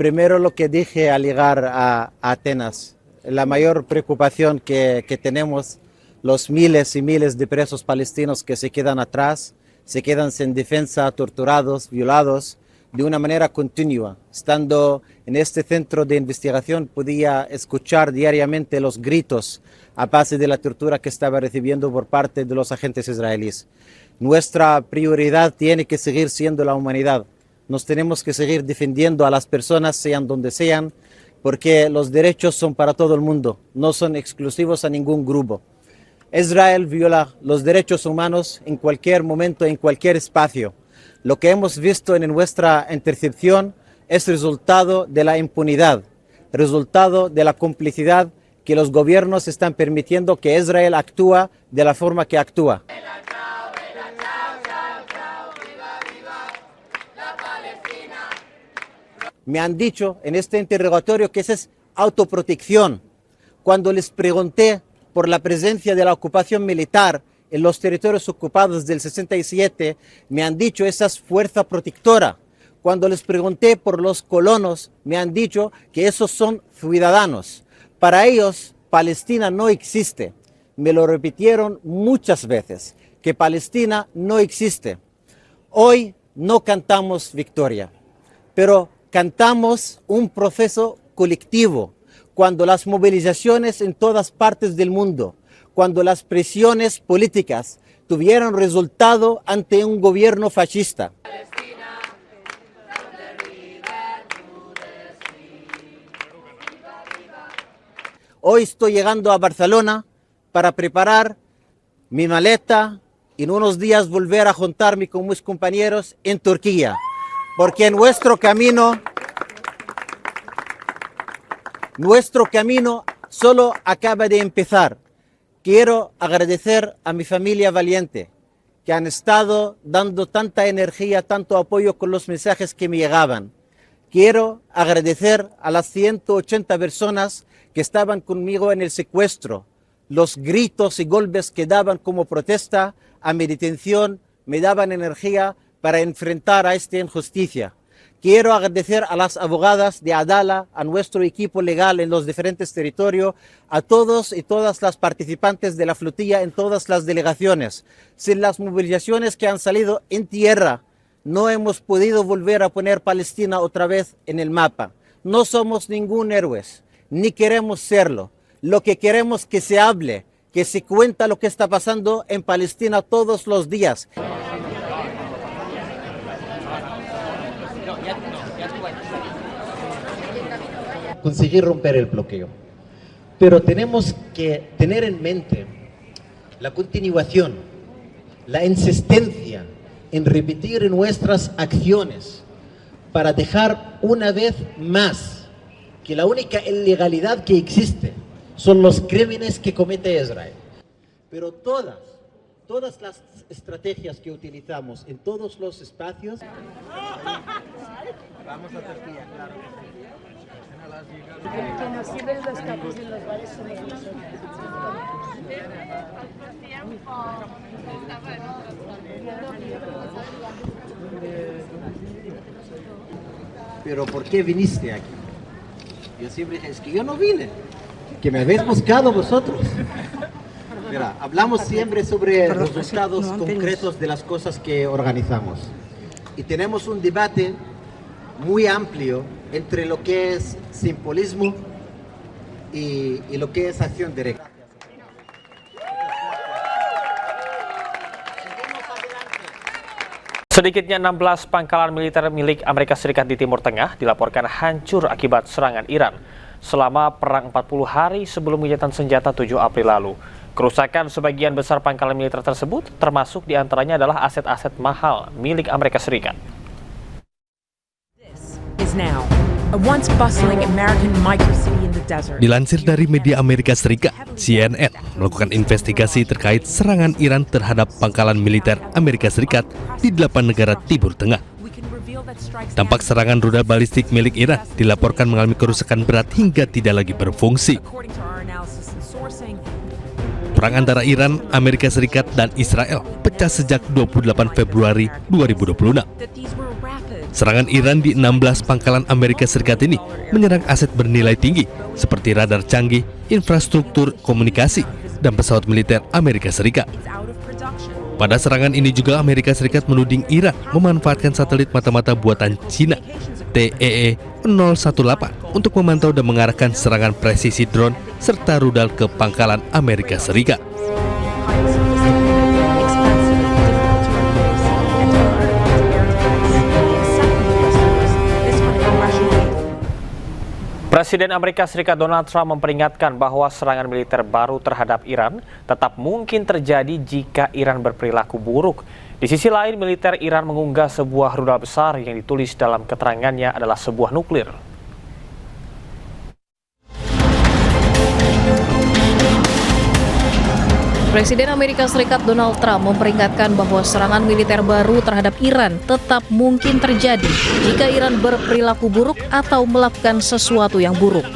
Primero lo que dije al llegar a Atenas, la mayor preocupación que tenemos, los miles y miles de presos palestinos que se quedan atrás, se quedan sin defensa, torturados, violados, de una manera continua. Estando en este centro de investigación podía escuchar diariamente los gritos a base de la tortura que estaba recibiendo por parte de los agentes israelíes. Nuestra prioridad tiene que seguir siendo la humanidad. Nos tenemos que seguir defendiendo a las personas, sean donde sean, porque los derechos son para todo el mundo, no son exclusivos a ningún grupo. Israel viola los derechos humanos en cualquier momento, en cualquier espacio. Lo que hemos visto en nuestra intercepción es resultado de la impunidad, resultado de la complicidad que los gobiernos están permitiendo que Israel actúe de la forma que actúa. Me han dicho en este interrogatorio que esa es autoprotección. Cuando les pregunté por la presencia de la ocupación militar en los territorios ocupados del 67, me han dicho esa es fuerza protectora. Cuando les pregunté por los colonos, me han dicho que esos son ciudadanos. Para ellos, Palestina no existe. Me lo repitieron muchas veces, que Palestina no existe. Hoy no cantamos victoria, pero cantamos un proceso colectivo. Cuando las movilizaciones en todas partes del mundo, cuando las presiones políticas tuvieron resultado ante un gobierno fascista. Hoy estoy llegando a Barcelona para preparar mi maleta y en unos días volver a juntarme con mis compañeros en Turquía, porque nuestro camino solo acaba de empezar. Quiero agradecer a mi familia valiente, que han estado dando tanta energía, tanto apoyo con los mensajes que me llegaban. Quiero agradecer a las 180 personas que estaban conmigo en el secuestro. Los gritos y golpes que daban como protesta a mi detención me daban energía para enfrentar a esta injusticia. Quiero agradecer a las abogadas de Adala, a nuestro equipo legal en los diferentes territorios, a todos y todas las participantes de la flotilla en todas las delegaciones. Sin las movilizaciones que han salido en tierra, no hemos podido volver a poner Palestina otra vez en el mapa. No somos ningún héroes, ni queremos serlo. Lo que queremos es que se hable, que se cuenta lo que está pasando en Palestina todos los días. Conseguir romper el bloqueo. Pero tenemos que tener en mente la continuación, la insistencia en repetir nuestras acciones para dejar una vez más que la única ilegalidad que existe son los crímenes que comete Israel. Pero todas las estrategias que utilizamos en todos los espacios... Vamos a Turquía, claro. Que nos sirven los capos en los bares son Pero ¿por qué viniste aquí? Yo siempre dije, es que yo no vine, que me habéis buscado vosotros. Mira, hablamos siempre sobre los resultados concretos de las cosas que organizamos. Y tenemos un debate muy amplio entre lo que es simbolismo y lo que es acción directa. Sedikitnya 16 pangkalan militer milik Amerika Serikat di Timur Tengah dilaporkan hancur akibat serangan Iran selama perang 40 hari sebelum gencatan senjata 7 April lalu. Kerusakan sebagian besar pangkalan militer tersebut termasuk diantaranya adalah aset-aset mahal milik Amerika Serikat. Dilansir dari media Amerika Serikat, CNN melakukan investigasi terkait serangan Iran terhadap pangkalan militer Amerika Serikat di 8 negara Timur Tengah. Dampak serangan rudal balistik milik Iran dilaporkan mengalami kerusakan berat hingga tidak lagi berfungsi. Perang antara Iran, Amerika Serikat, dan Israel pecah sejak 28 Februari 2026. Serangan Iran di 16 pangkalan Amerika Serikat ini menyerang aset bernilai tinggi seperti radar canggih, infrastruktur komunikasi, dan pesawat militer Amerika Serikat. Pada serangan ini juga Amerika Serikat menuding Iran memanfaatkan satelit mata-mata buatan Cina TEE-018 untuk memantau dan mengarahkan serangan presisi drone serta rudal ke pangkalan Amerika Serikat. Presiden Amerika Serikat Donald Trump memperingatkan bahwa serangan militer baru terhadap Iran tetap mungkin terjadi jika Iran berperilaku buruk. Di sisi lain, militer Iran mengunggah sebuah rudal besar yang ditulis dalam keterangannya adalah sebuah nuklir. Presiden Amerika Serikat Donald Trump memperingatkan bahwa serangan militer baru terhadap Iran tetap mungkin terjadi jika Iran berperilaku buruk atau melakukan sesuatu yang buruk.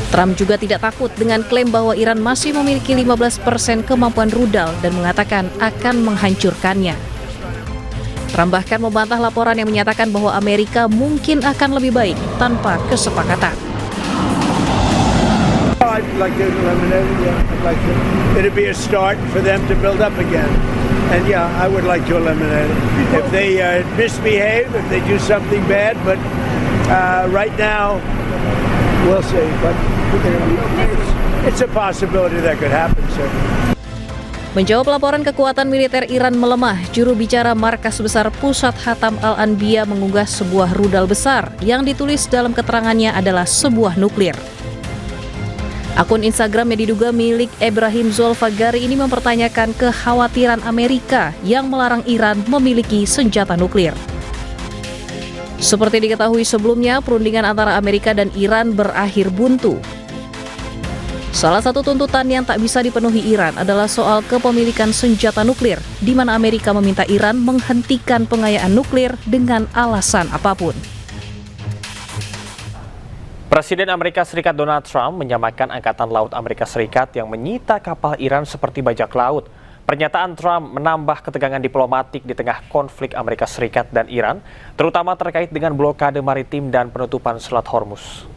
Trump juga tidak takut dengan klaim bahwa Iran masih memiliki 15% kemampuan rudal dan mengatakan akan menghancurkannya. Trump bahkan membantah laporan yang menyatakan bahwa Amerika mungkin akan lebih baik tanpa kesepakatan. I'd like to eliminate it, yeah. I'd like to. It'd be a start for them to build up again. And yeah, I would like to eliminate it. If they misbehave, if they do something bad, but right now, we'll see. But it's a possibility that could happen, sir. Menjawab laporan kekuatan militer Iran melemah, juru bicara Markas Besar Pusat Hatam Al-Anbiya mengunggah sebuah rudal besar yang ditulis dalam keterangannya adalah sebuah nuklir. Akun Instagram yang diduga milik Ebrahim Zolfagari ini mempertanyakan kekhawatiran Amerika yang melarang Iran memiliki senjata nuklir. Seperti diketahui sebelumnya, perundingan antara Amerika dan Iran berakhir buntu. Salah satu tuntutan yang tak bisa dipenuhi Iran adalah soal kepemilikan senjata nuklir, di mana Amerika meminta Iran menghentikan pengayaan nuklir dengan alasan apapun. Presiden Amerika Serikat Donald Trump menyamakan Angkatan Laut Amerika Serikat yang menyita kapal Iran seperti bajak laut. Pernyataan Trump menambah ketegangan diplomatik di tengah konflik Amerika Serikat dan Iran, terutama terkait dengan blokade maritim dan penutupan Selat Hormuz.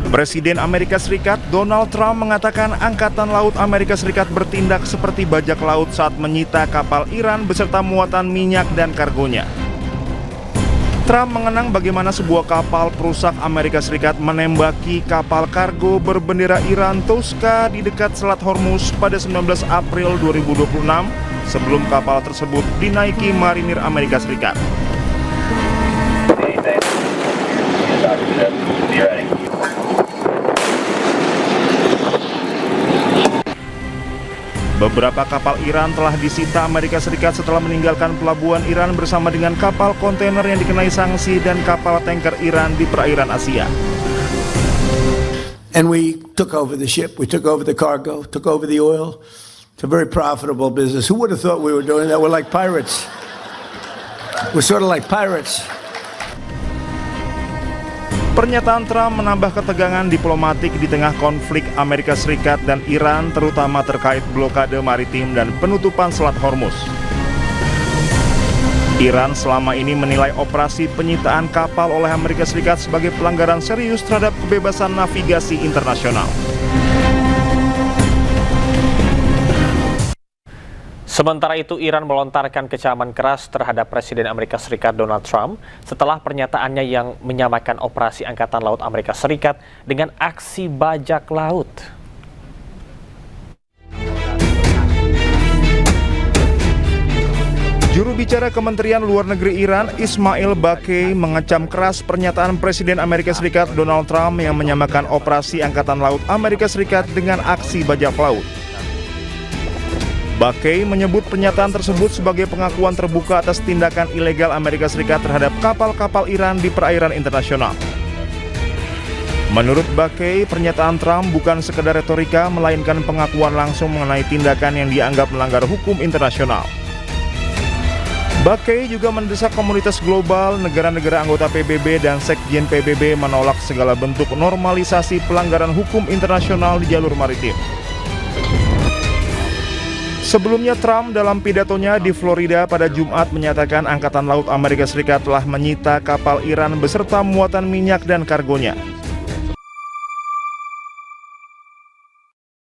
Presiden Amerika Serikat Donald Trump mengatakan Angkatan Laut Amerika Serikat bertindak seperti bajak laut saat menyita kapal Iran beserta muatan minyak dan kargonya. Trump mengenang bagaimana sebuah kapal perusak Amerika Serikat menembaki kapal kargo berbendera Iran Tosca di dekat Selat Hormuz pada 19 April 2026 sebelum kapal tersebut dinaiki marinir Amerika Serikat. Beberapa kapal Iran telah disita Amerika Serikat setelah meninggalkan pelabuhan Iran bersama dengan kapal kontainer yang dikenai sanksi dan kapal tanker Iran di perairan Asia. And we took over the ship, we took over the cargo, took over the oil. It's a very profitable business. Who would have thought we were doing that? We're like pirates. We're sort of like pirates. Pernyataan Trump menambah ketegangan diplomatik di tengah konflik Amerika Serikat dan Iran, terutama terkait blokade maritim dan penutupan Selat Hormuz. Iran selama ini menilai operasi penyitaan kapal oleh Amerika Serikat sebagai pelanggaran serius terhadap kebebasan navigasi internasional. Sementara itu, Iran melontarkan kecaman keras terhadap Presiden Amerika Serikat Donald Trump setelah pernyataannya yang menyamakan operasi Angkatan Laut Amerika Serikat dengan aksi bajak laut. Juru bicara Kementerian Luar Negeri Iran, Ismail Baqi, mengecam keras pernyataan Presiden Amerika Serikat Donald Trump yang menyamakan operasi Angkatan Laut Amerika Serikat dengan aksi bajak laut. Baqi menyebut pernyataan tersebut sebagai pengakuan terbuka atas tindakan ilegal Amerika Serikat terhadap kapal-kapal Iran di perairan internasional. Menurut Baqi, pernyataan Trump bukan sekedar retorika, melainkan pengakuan langsung mengenai tindakan yang dianggap melanggar hukum internasional. Bakkey juga mendesak komunitas global, negara-negara anggota PBB dan Sekjen PBB menolak segala bentuk normalisasi pelanggaran hukum internasional di jalur maritim. Sebelumnya Trump dalam pidatonya di Florida pada Jumat menyatakan Angkatan Laut Amerika Serikat telah menyita kapal Iran beserta muatan minyak dan kargonya.